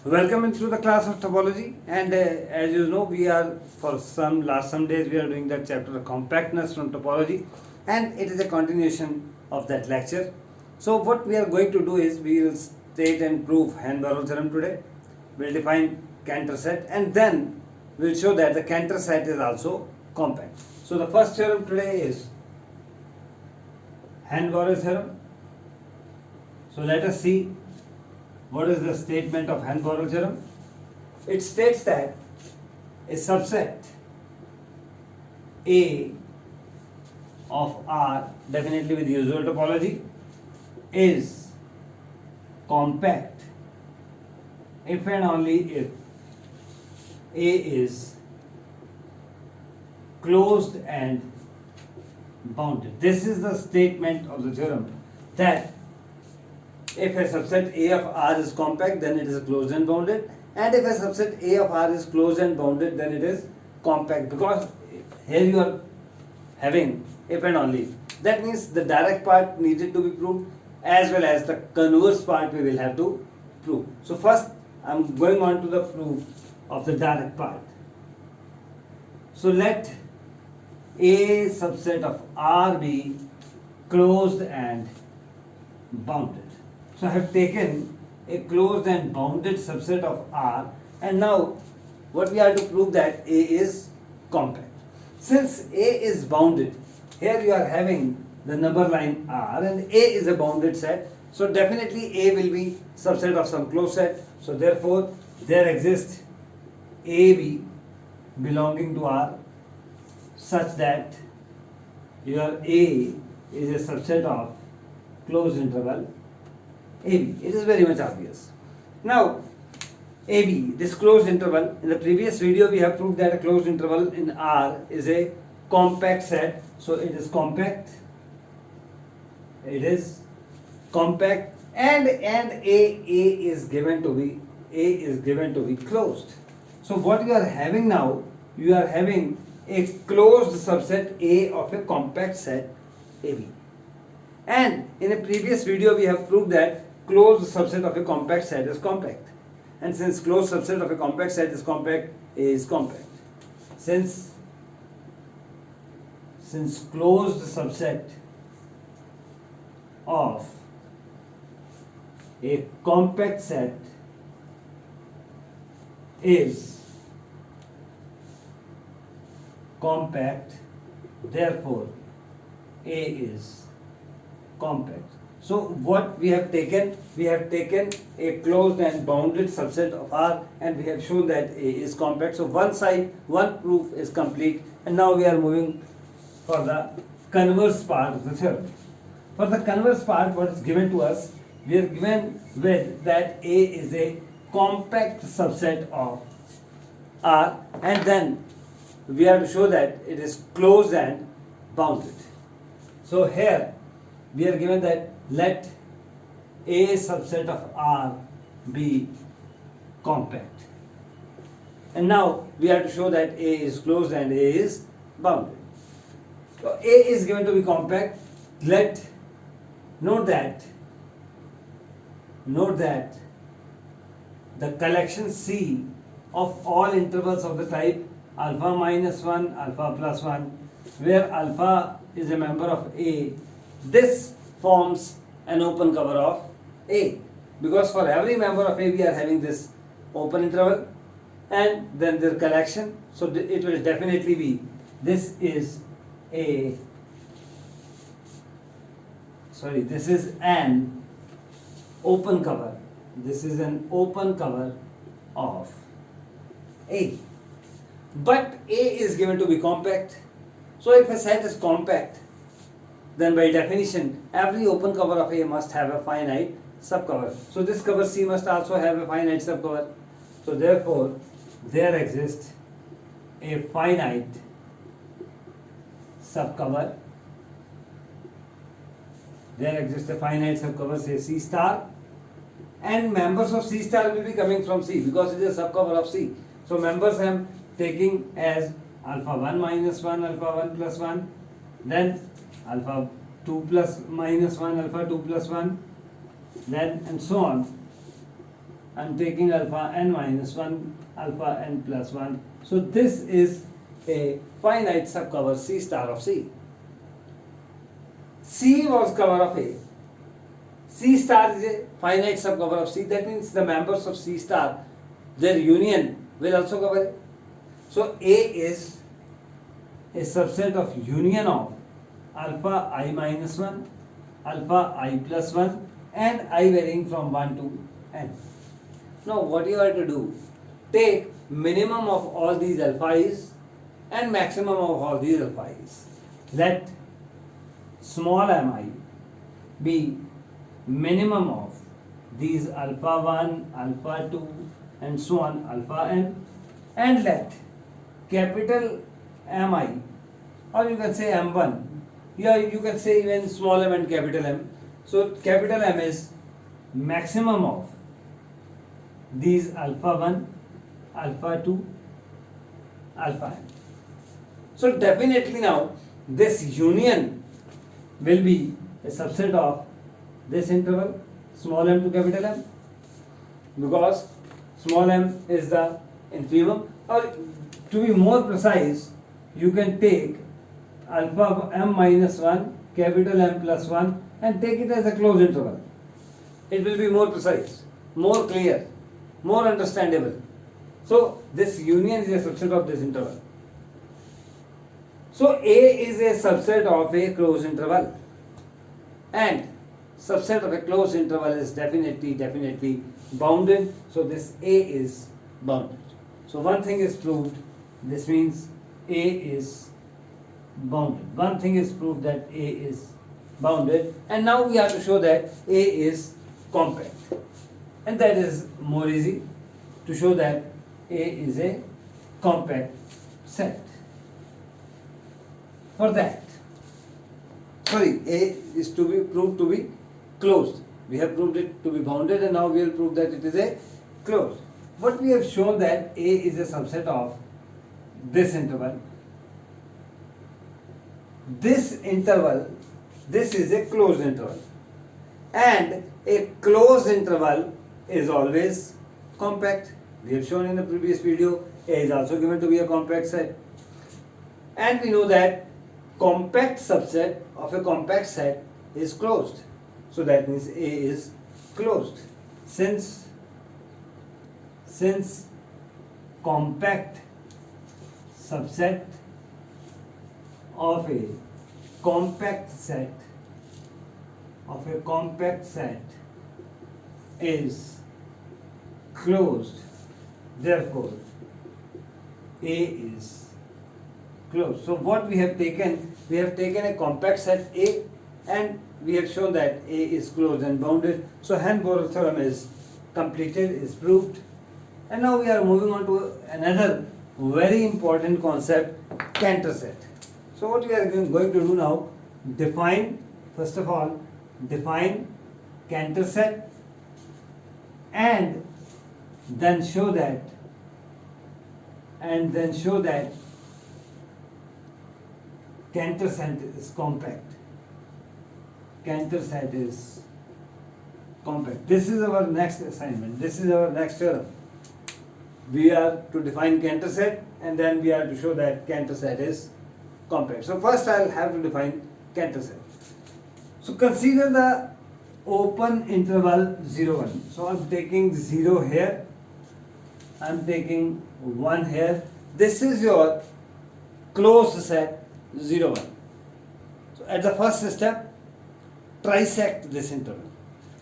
Welcome into the class of topology, and as you know, we are for some days we are doing that chapter of compactness from topology, and it is a continuation of that lecture. So what we are going to do is we will state and prove Hand-Barrow theorem today. We'll define Cantor set, and then we'll show that the Cantor set is also compact. So the first theorem today is Hand-Barrow theorem. So let us see what is the statement of Hand-Barrow theorem. It states that a subset A of R, definitely with usual topology, is compact if and only if A is closed and bounded. This is the statement of the theorem, that if a subset A of R is compact, then it is closed and bounded, and if a subset A of R is closed and bounded, then it is compact, because here you are having if and only. That means the direct part needed to be proved, as well as the converse part we will have to prove. So first I am going on to the proof of the direct part. So let A subset of R be closed and bounded. So I have taken a closed and bounded subset of R, and now what we have to prove, that A is compact. Since A is bounded, here you are having the number line R, and A is a bounded set, so definitely A will be subset of some closed set. So therefore there exists AB belonging to R such that your A is a subset of closed interval AB. It is very much obvious. Now AB, this closed interval, in the previous video we have proved that a closed interval in R is a compact set. So it is compact, and A is given to be closed. So what you are having now, you are having a closed subset A of a compact set AB. And in a previous video we have proved that closed subset of a compact set is compact. And since closed subset of a compact set is compact, A is compact. Since closed subset of a compact set is compact, therefore A is compact. So what we have taken a closed and bounded subset of R, and we have shown that A is compact. So one proof is complete, and now we are moving for the converse part of the theorem. For the converse part, what is given to us, we are given with that A is a compact subset of R, and then we have to show that it is closed and bounded. So here we are given that let A subset of R be compact, and now we have to show that A is closed and A is bounded. So A is given to be compact. Note that the collection C of all intervals of the type alpha minus 1, alpha plus 1, where alpha is a member of A, this forms an open cover of A, because for every member of A we are having this open interval and then their collection. So it will definitely be, this is an open cover. This is an open cover of A. But A is given to be compact. So if a set is compact, then by definition every open cover of A must have a finite subcover. So this cover C must also have a finite subcover. So therefore there exists a finite subcover. Say C star, and members of C star will be coming from C because it is a subcover of C. So members I am taking as alpha 1 minus 1, alpha 1 plus 1, then alpha 2 plus minus 1, alpha 2 plus 1, then and so on I'm taking alpha n minus 1, alpha n plus 1. So this is a finite subcover C star of C. C was cover of A. C star is a finite subcover of C. That means the members of C star, their union will also cover it. So A is a subset of union of alpha I minus 1, alpha I plus 1 and I varying from 1 to n. Now what you have to do, take minimum of all these alpha i's and maximum of all these alpha i's. Let small mi be minimum of these alpha 1, alpha 2 and so on alpha n, and let capital Mi, or you can say M1, yeah, you can say even small m and capital M. So capital M is maximum of these alpha 1, alpha 2, alpha n. So definitely now this union will be a subset of this interval small m to capital M, because small m is the infimum, or to be more precise, you can take alpha m minus 1, capital M plus 1 and take it as a closed interval. It will be more precise, more clear, more understandable. So this union is a subset of this interval. So A is a subset of a closed interval, and subset of a closed interval is definitely bounded. So this A is bounded. So one thing is proved. This means A is bounded. One thing is proved that A is bounded, and now we have to show that A is compact, and that is more easy to show that A is a compact set. For that, A is to be proved to be closed. We have proved it to be bounded, and now we will prove that it is a closed. What we have shown that A is a subset of this interval. This interval, this is a closed interval, and a closed interval is always compact. We have shown in the previous video, A is also given to be a compact set, and we know that compact subset of a compact set is closed. So that means A is closed. Since compact subset of a compact set is closed, therefore A is closed. So what we have taken a compact set A, and we have shown that A is closed and bounded. So Hahn-Borel theorem is completed, is proved. And now we are moving on to another very important concept, Cantor set. So what we are going to do now, first of all, define Cantor set, and then show that Cantor set is compact. Cantor set is compact. This is our next assignment. This is our next theorem. We are to define Cantor set, and then we are to show that Cantor set is compact. So first I will have to define Cantor set. So consider the open interval 0, 1. So I am taking 0 here. I am taking 1 here. This is your closed set 0, 1. So at the first step, trisect this interval.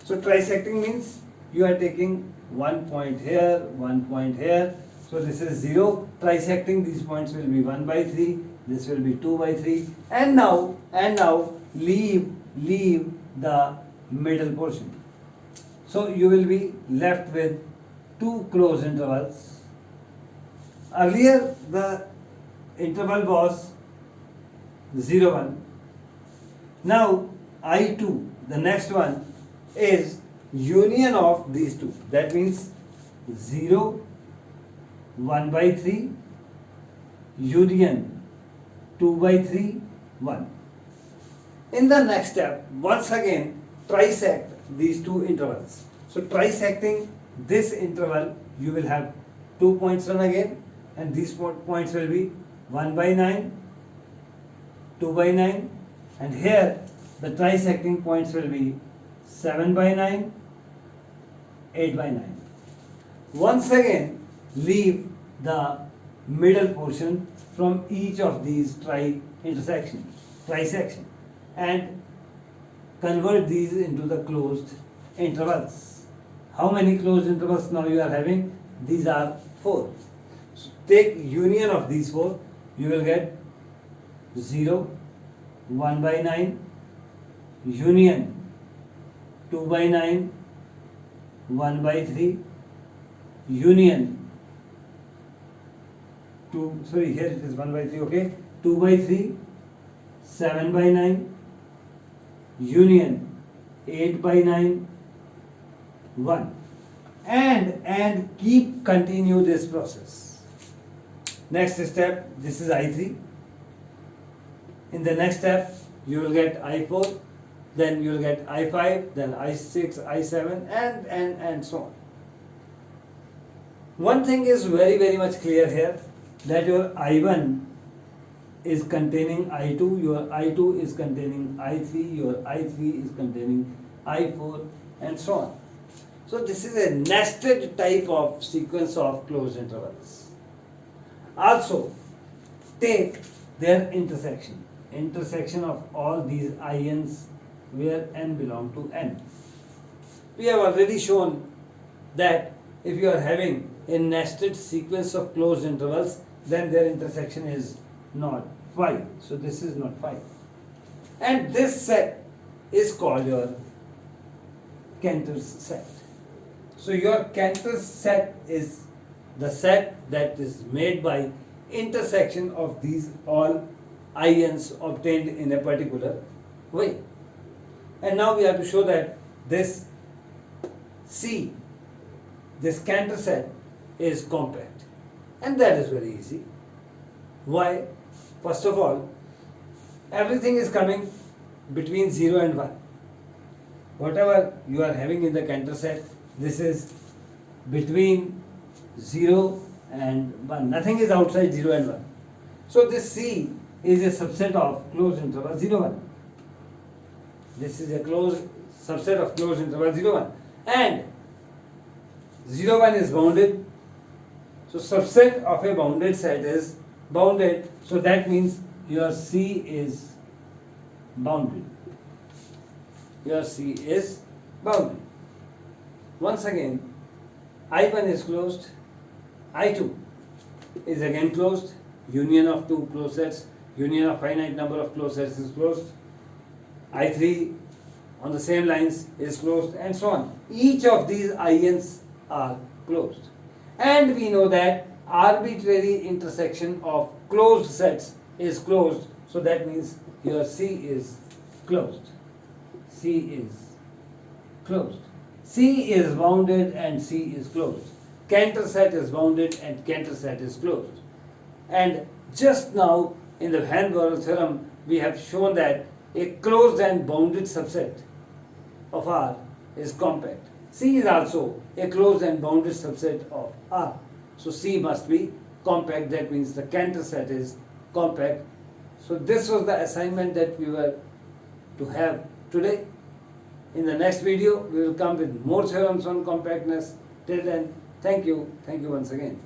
So trisecting means you are taking 1 point here, 1 point here. So this is 0. Trisecting these points will be 1 by 3. This will be 2 by 3. And now leave the middle portion. So you will be left with 2 closed intervals. Earlier the interval was 0, 1. Now I2, the next one, is union of these two. That means 0, 1 by 3, union 2 by 3, 1. In the next step, once again trisect these two intervals. So trisecting this interval you will have 2 points run again, and these points will be 1 by 9, 2 by 9, and here the trisecting points will be 7 by 9, 8 by 9. Once again, leave the middle portion from each of these trisection, and convert these into the closed intervals. How many closed intervals now you are having? These are 4. So take union of these 4, you will get 0, 1 by 9, union 2 by 9, 1 by 3, union 2, sorry, here it is 1 by 3, okay, 2 by 3, 7 by 9, union 8 by 9, 1, and keep continue this process. Next step, this is I3. In the next step, you will get I4, then you will get I5, then I6, I7, and so on. One thing is very much clear here, that your I1 is containing I2, your I2 is containing I3, your I3 is containing I4, and so on. So this is a nested type of sequence of closed intervals. Also, take their intersection of all these ions where n belong to n. We have already shown that if you are having a nested sequence of closed intervals, then their intersection is not phi. So this is not phi. And this set is called your Cantor's set. So your Cantor set is the set that is made by intersection of these all ions obtained in a particular way. And now we have to show that this C, this Cantor set, is compact. And that is very easy. Why? First of all, everything is coming between 0 and 1. Whatever you are having in the Cantor set, this is between 0 and 1. Nothing is outside 0 and 1. So this C is a subset of closed interval 0, 1. This is a closed subset of closed interval 0, 1. And 0, 1 is bounded. So subset of a bounded set is bounded. So that means your C is bounded. Your C is bounded. Once again, I1 is closed, I2 is again closed, union of two closed sets, union of finite number of closed sets is closed, I3 on the same lines is closed, and so on. Each of these ions are closed. And we know that arbitrary intersection of closed sets is closed, so that means your C is closed. C is closed. C is bounded and C is closed. Cantor set is bounded and Cantor set is closed. And just now in the Van-Borel theorem we have shown that a closed and bounded subset of R is compact. C is also a closed and bounded subset of R. So C must be compact, that means the Cantor set is compact. So this was the assignment that we were to have today. In the next video, we will come with more theorems on compactness. Till then, thank you once again.